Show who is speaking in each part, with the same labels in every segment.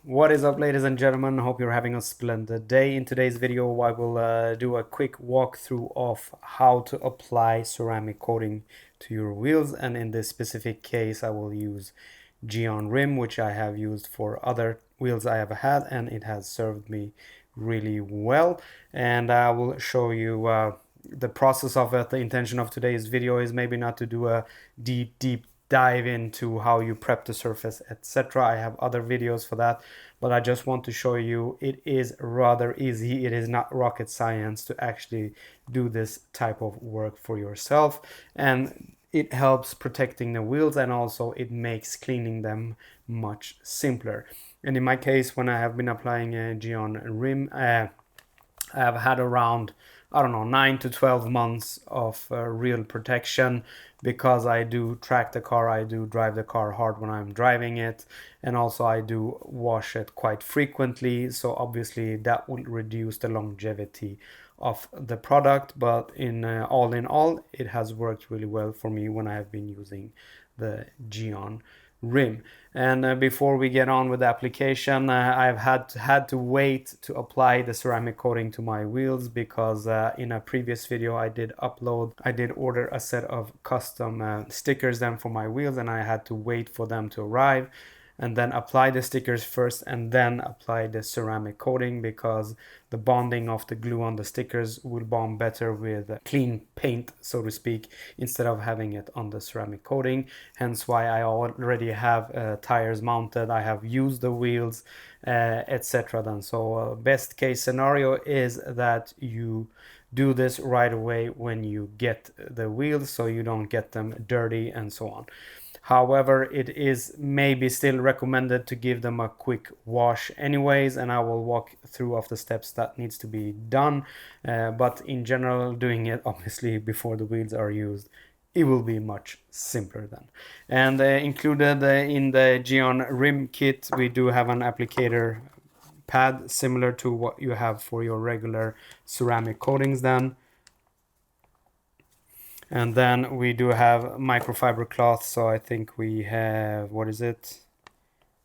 Speaker 1: What is up, ladies and gentlemen? Hope you're having a splendid day. In today's video I will do a quick walkthrough of how to apply ceramic coating to your wheels, and in this specific case I will use Geon rim, which I have used for other wheels I have had, and it has served me really well. And I will show you the process of it. The intention of today's video is maybe not to do a deep dive into how you prep the surface, etc. I have other videos for that, but I just want to show you it is rather easy. It is not rocket science to actually do this type of work for yourself, and it helps protecting the wheels, and also it makes cleaning them much simpler. And in my case, when I have been applying a Geon rim, I have had around, I don't know, 9 to 12 months of real protection, because I do track the car, I do drive the car hard when I'm driving it, and also I do wash it quite frequently. So obviously that will reduce the longevity of the product, but in all, it has worked really well for me when I have been using the Geon rim. And before we get on with the application, I've had to wait to apply the ceramic coating to my wheels, because in a previous video I did order a set of custom stickers then for my wheels, and I had to wait for them to arrive and then apply the stickers first and then apply the ceramic coating, because the bonding of the glue on the stickers will bond better with clean paint, so to speak, instead of having it on the ceramic coating. Hence why I already have tires mounted, I have used the wheels, etc. then. So best case scenario is that you do this right away when you get the wheels, so you don't get them dirty and so on. However, it is maybe still recommended to give them a quick wash anyways, and I will walk through of the steps that needs to be done. But in general, doing it obviously before the wheels are used, it will be much simpler then. And included in the Geon rim kit, we do have an applicator pad similar to what you have for your regular ceramic coatings then. And then we do have microfiber cloth, so I think we have, what is it,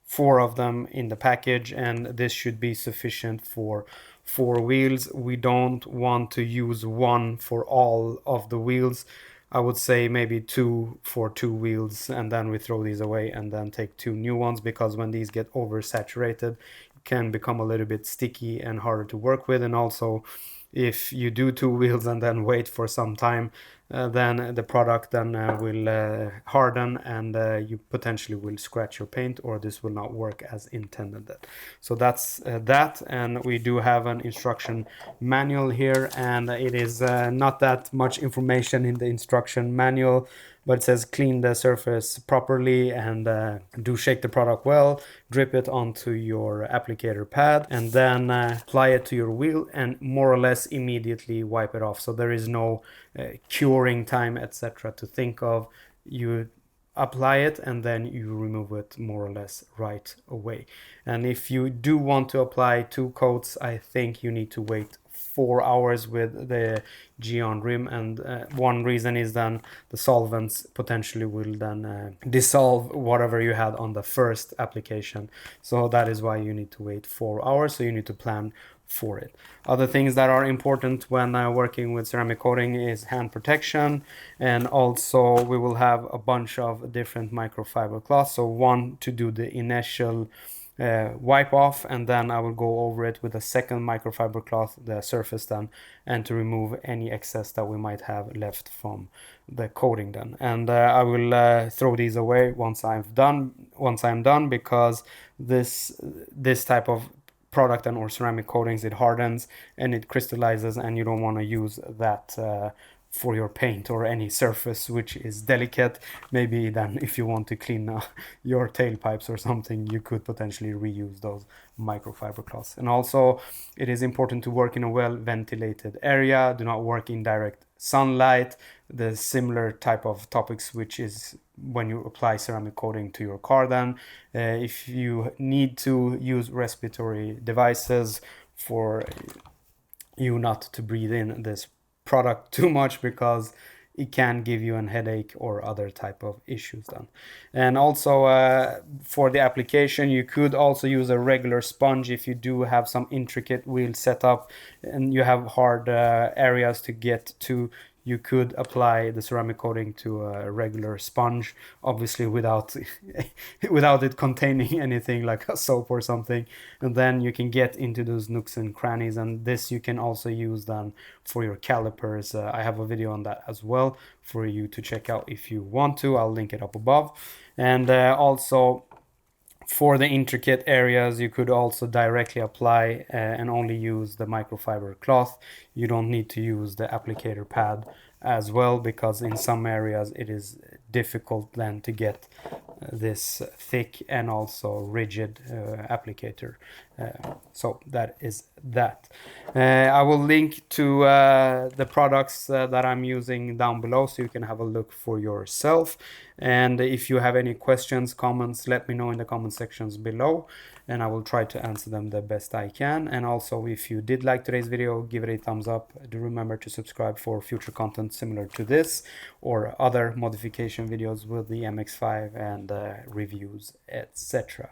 Speaker 1: 4 of them in the package, and this should be sufficient for 4 wheels. We don't want to use one for all of the wheels. I would say maybe 2 for 2 wheels, and then we throw these away and then take 2 new ones, because when these get oversaturated it can become a little bit sticky and harder to work with. And also, if you do 2 wheels and then wait for some time, then the product then will harden, and you potentially will scratch your paint, or this will not work as intended. So that's that. And we do have an instruction manual here, and it is not that much information in the instruction manual, but it says clean the surface properly, and do shake the product well, drip it onto your applicator pad, and then apply it to your wheel and more or less immediately wipe it off. So there is no curing time, etc. to think of. You apply it and then you remove it more or less right away. And if you do want to apply 2 coats, I think you need to wait 4 hours with the Geon rim, and one reason is then the solvents potentially will then dissolve whatever you had on the first application. So that is why you need to wait 4 hours, so you need to plan for it. Other things that are important when working with ceramic coating is hand protection, and also we will have a bunch of different microfiber cloths. So one to do the initial wipe off, and then I will go over it with a second microfiber cloth, the surface then, and to remove any excess that we might have left from the coating then. And I will throw these away once I'm done, because this type of product and or ceramic coatings, it hardens and it crystallizes, and you don't want to use that for your paint or any surface which is delicate. Maybe then if you want to clean your tailpipes or something, you could potentially reuse those microfiber cloths. And also, it is important to work in a well ventilated area. Do not work in direct sunlight. The similar type of topics which is when you apply ceramic coating to your car then. If you need to use respiratory devices for you not to breathe in this product too much, because it can give you a headache or other type of issues then. And also for the application, you could also use a regular sponge if you do have some intricate wheel setup and you have hard areas to get to. You could apply the ceramic coating to a regular sponge, obviously without without it containing anything like a soap or something, and then you can get into those nooks and crannies. And this you can also use then for your calipers. I have a video on that as well for you to check out if you want to. I'll link it up above. And also for the intricate areas, you could also directly apply and only use the microfiber cloth. You don't need to use the applicator pad as well, because in some areas it is difficult then to get this thick and also rigid applicator. So that is that. I will link to the products that I'm using down below so you can have a look for yourself. And if you have any questions, comments, let me know in the comment sections below and I will try to answer them the best I can. And also, if you did like today's video, give it a thumbs up. Do remember to subscribe for future content similar to this or other modification videos with the MX-5 and reviews, etc.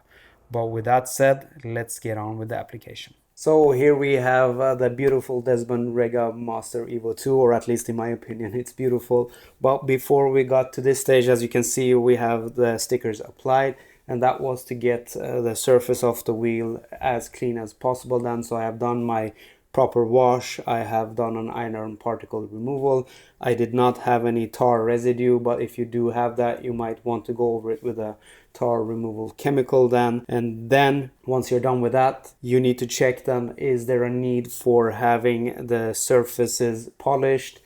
Speaker 1: But with that said, let's get on with the application. So here we have the beautiful Desmond Rega Master Evo 2, or at least in my opinion, it's beautiful. But before we got to this stage, as you can see, we have the stickers applied, and that was to get the surface of the wheel as clean as possible then. So I have done my proper wash, I have done an iron particle removal. I did not have any tar residue, but if you do have that, you might want to go over it with a tar removal chemical then. And then once you're done with that, you need to check then, is there a need for having the surfaces polished?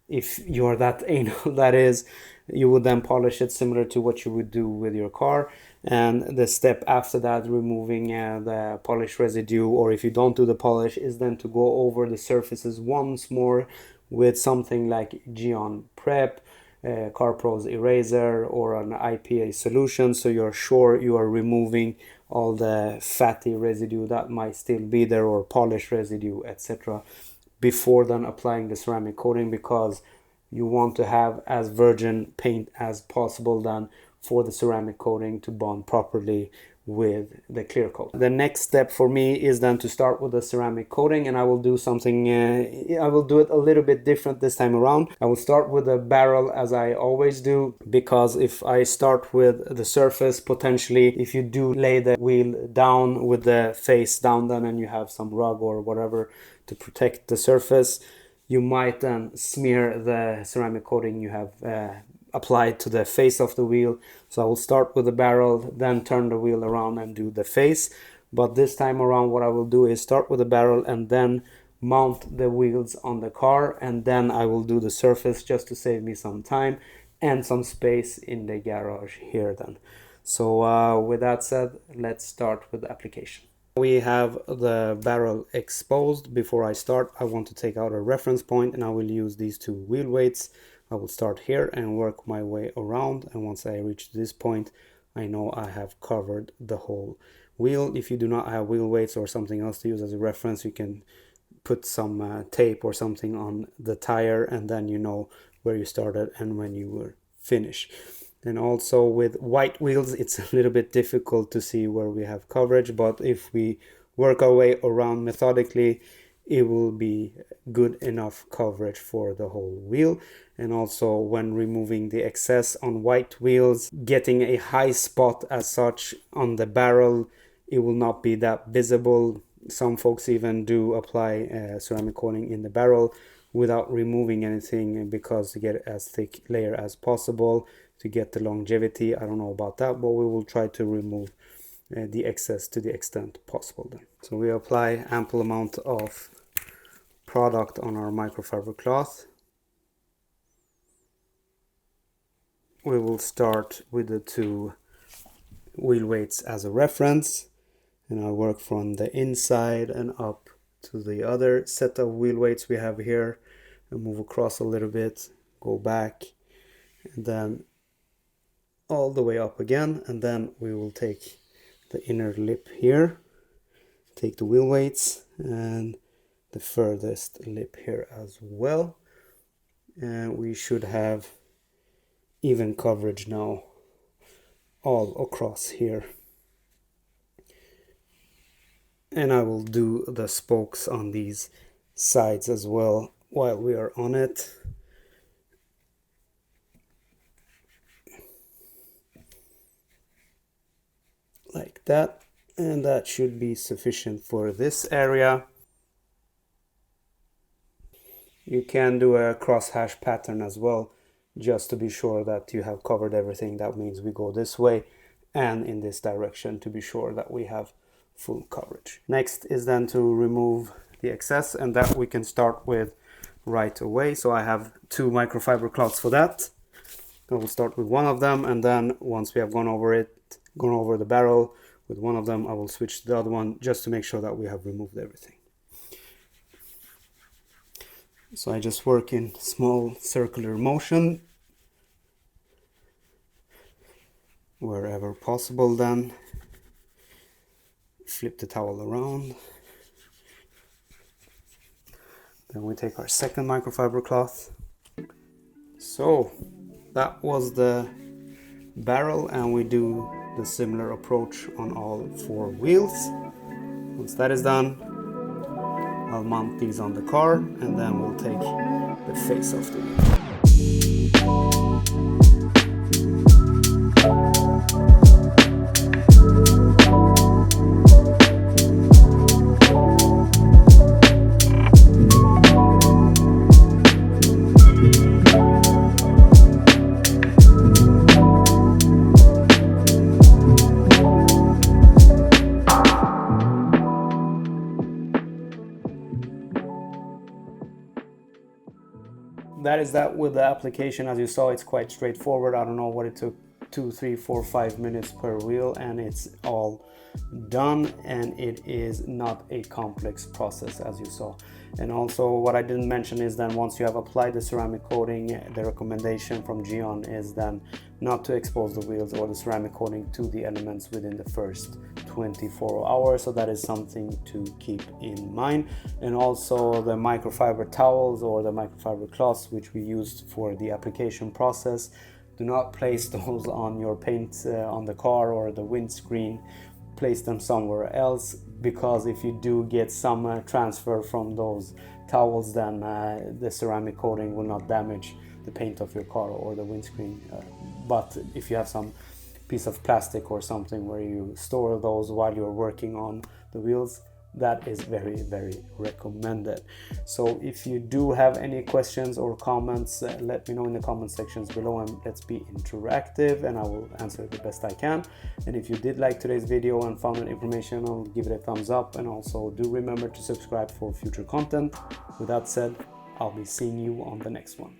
Speaker 1: If you're that anal, that is, you would then polish it similar to what you would do with your car. And the step after that, removing the polish residue, or if you don't do the polish, is then to go over the surfaces once more with something like Geon Prep, CarPro's eraser, or an IPA solution, so you're sure you are removing all the fatty residue that might still be there, or polish residue, etc., before then applying the ceramic coating, because you want to have as virgin paint as possible then for the ceramic coating to bond properly with the clear coat. The next step for me is then to start with the ceramic coating, and I will do something, I will do it a little bit different this time around. I will start with the barrel as I always do, because if I start with the surface, potentially if you do lay the wheel down with the face down then and you have some rug or whatever to protect the surface, you might then smear the ceramic coating you have applied to the face of the wheel. So I will start with the barrel, then turn the wheel around and do the face. But this time around, what I will do is start with the barrel and then mount the wheels on the car, and then I will do the surface just to save me some time and some space in the garage here then. So with that said, let's start with the application. We have the barrel exposed. Before I start, I want to take out a reference point, and I will use these two wheel weights. I will start here and work my way around, and once I reach this point, I know I have covered the whole wheel. If you do not have wheel weights or something else to use as a reference, you can put some tape or something on the tire, and then you know where you started and when you were finished. And also with white wheels, it's a little bit difficult to see where we have coverage, but if we work our way around methodically, it will be good enough coverage for the whole wheel. And also when removing the excess on white wheels, getting a high spot as such on the barrel, it will not be that visible. Some folks even do apply ceramic coating in the barrel without removing anything, because to get as thick layer as possible to get the longevity. I don't know about that, but we will try to remove the excess to the extent possible then. So we apply ample amount of product on our microfiber cloth. We will start with the two wheel weights as a reference, and I'll work from the inside and up to the other set of wheel weights we have here, and move across a little bit, go back, and then all the way up again. And then we will take the inner lip here, take the wheel weights, and the furthest lip here as well. and we should have even coverage now all across here. And I will do the spokes on these sides as well while we are on it. Like that, and that should be sufficient for this area. You can do a crosshatch pattern as well, just to be sure that you have covered everything. That means we go this way and in this direction to be sure that we have full coverage. Next is then to remove the excess, and that we can start with right away. So I have 2 microfiber cloths for that. I will start with one of them, and then once we have gone over the barrel with one of them, I will switch to the other one just to make sure that we have removed everything. So I just work in small circular motion wherever possible, then flip the towel around. Then we take our second microfiber cloth. So that was the barrel, and we do the similar approach on all 4 wheels. Once that is done, I'll mount these on the car, and then we'll take the face off the wheel. That is that with the application. As you saw, it's quite straightforward. I don't know what it took, 2, 3, 4, 5 minutes per wheel, and it's all done, and it is not a complex process, as you saw. And also what I didn't mention is then once you have applied the ceramic coating, the recommendation from Gion is then not to expose the wheels or the ceramic coating to the elements within the first 24 hours. So that is something to keep in mind. And also the microfiber towels or the microfiber cloths which we used for the application process, do not place those on your paint on the car or the windscreen. Place them somewhere else, because if you do get some transfer from those towels, then the ceramic coating will not damage the paint of your car or the windscreen. But if you have some piece of plastic or something where you store those while you're working on the wheels, that is very, very recommended. So if you do have any questions or comments, let me know in the comment sections below, and let's be interactive, and I will answer the best I can. And if you did like today's video and found it informational, give it a thumbs up, and also do remember to subscribe for future content. With that said, I'll be seeing you on the next one.